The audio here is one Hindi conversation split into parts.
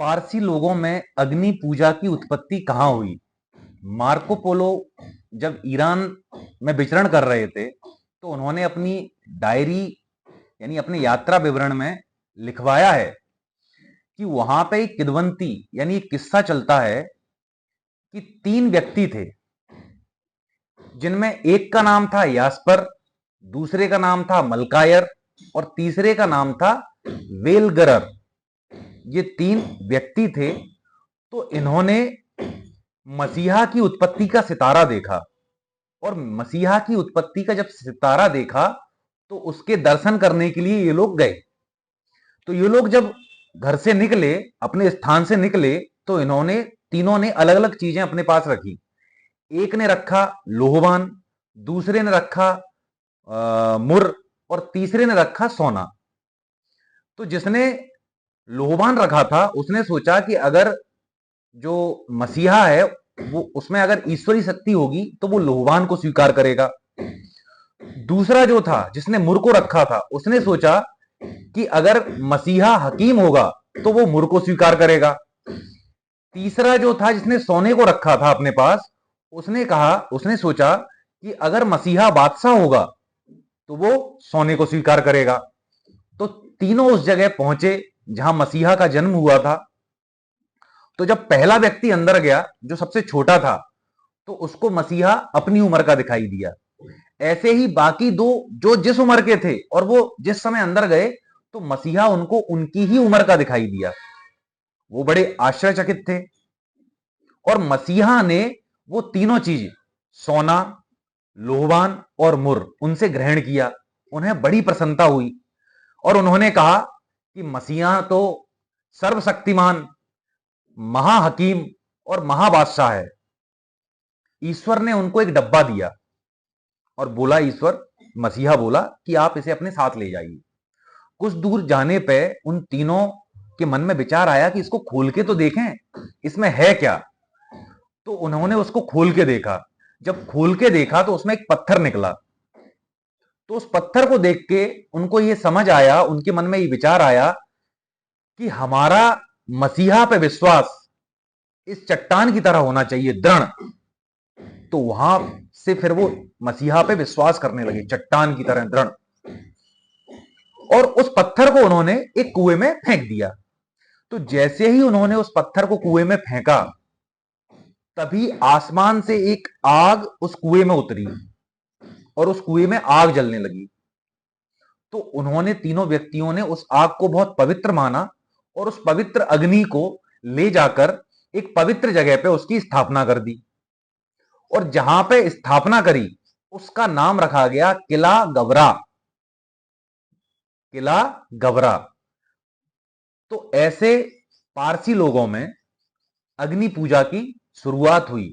पारसी लोगों में अग्नि पूजा की उत्पत्ति कहाँ हुई? मार्को पोलो जब ईरान में विचरण कर रहे थे तो उन्होंने अपनी डायरी यानी अपने यात्रा विवरण में लिखवाया है कि वहां पे एक किदवंती यानी एक किस्सा चलता है कि 3 व्यक्ति थे जिनमें एक का नाम था यास्पर, दूसरे का नाम था मलकायर और तीसरे का नाम था वेलगरर। ये 3 व्यक्ति थे। तो इन्होंने मसीहा की उत्पत्ति का सितारा देखा और मसीहा की उत्पत्ति का जब सितारा देखा तो उसके दर्शन करने के लिए ये लोग गए। तो ये लोग जब घर से निकले, अपने स्थान से निकले, तो इन्होंने तीनों ने अलग अलग चीजें अपने पास रखी। एक ने रखा लोहवान, दूसरे ने रखा मुर और तीसरे ने रखा सोना। तो जिसने लोहवान रखा था उसने सोचा कि अगर जो मसीहा है वो उसमें अगर ईश्वरी शक्ति होगी तो वो लोहवान को स्वीकार करेगा। दूसरा जो था जिसने मुर को रखा था उसने सोचा कि अगर मसीहा हकीम होगा तो वो मुर को स्वीकार करेगा। तीसरा जो था जिसने सोने को रखा था अपने पास, उसने सोचा कि अगर मसीहा बादशाह होगा तो वो सोने को स्वीकार करेगा। तो तीनों उस जगह पहुंचे जहां मसीहा का जन्म हुआ था। तो जब पहला व्यक्ति अंदर गया जो सबसे छोटा था तो उसको मसीहा अपनी उम्र का दिखाई दिया। ऐसे ही बाकी दो जो जिस उम्र के थे और वो जिस समय अंदर गए तो मसीहा उनको उनकी ही उम्र का दिखाई दिया। वो बड़े आश्चर्यचकित थे और मसीहा ने वो तीनों चीज सोना, लोहवान और मुर उनसे ग्रहण किया। उन्हें बड़ी प्रसन्नता हुई और उन्होंने कहा कि मसीहा तो सर्वशक्तिमान, महाहकीम और महाबादशाह है। ईश्वर ने उनको एक डब्बा दिया और बोला, मसीहा बोला कि आप इसे अपने साथ ले जाइए। कुछ दूर जाने पे उन तीनों के मन में विचार आया कि इसको खोल के तो देखें, इसमें है क्या। तो उन्होंने उसको खोल के देखा। जब खोल के देखा तो उसमें एक पत्थर निकला। तो उस पत्थर को देख के उनको ये समझ आया, उनके मन में ये विचार आया कि हमारा मसीहा पे विश्वास इस चट्टान की तरह होना चाहिए, दृढ़। तो वहां से फिर वो मसीहा पे विश्वास करने लगे, चट्टान की तरह दृढ़। और उस पत्थर को उन्होंने एक कुएं में फेंक दिया। तो जैसे ही उन्होंने उस पत्थर को कुएं में फेंका तभी आसमान से एक आग उस कुएं में उतरी और उस कुएं में आग जलने लगी। तो उन्होंने तीनों व्यक्तियों ने उस आग को बहुत पवित्र माना और उस पवित्र अग्नि को ले जाकर एक पवित्र जगह पे उसकी स्थापना कर दी और जहां पे स्थापना करी उसका नाम रखा गया किला गवरा। किला गवरा। तो ऐसे पारसी लोगों में अग्नि पूजा की शुरुआत हुई।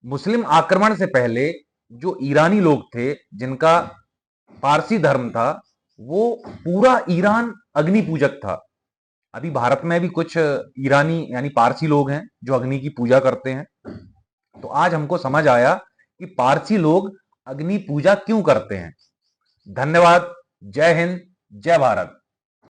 मुस्लिम आक्रमण से पहले जो ईरानी लोग थे जिनका पारसी धर्म था, वो पूरा ईरान अग्नि पूजक था। अभी भारत में भी कुछ ईरानी यानी पारसी लोग हैं जो अग्नि की पूजा करते हैं। तो आज हमको समझ आया कि पारसी लोग अग्नि पूजा क्यों करते हैं। धन्यवाद। जय हिंद, जय भारत।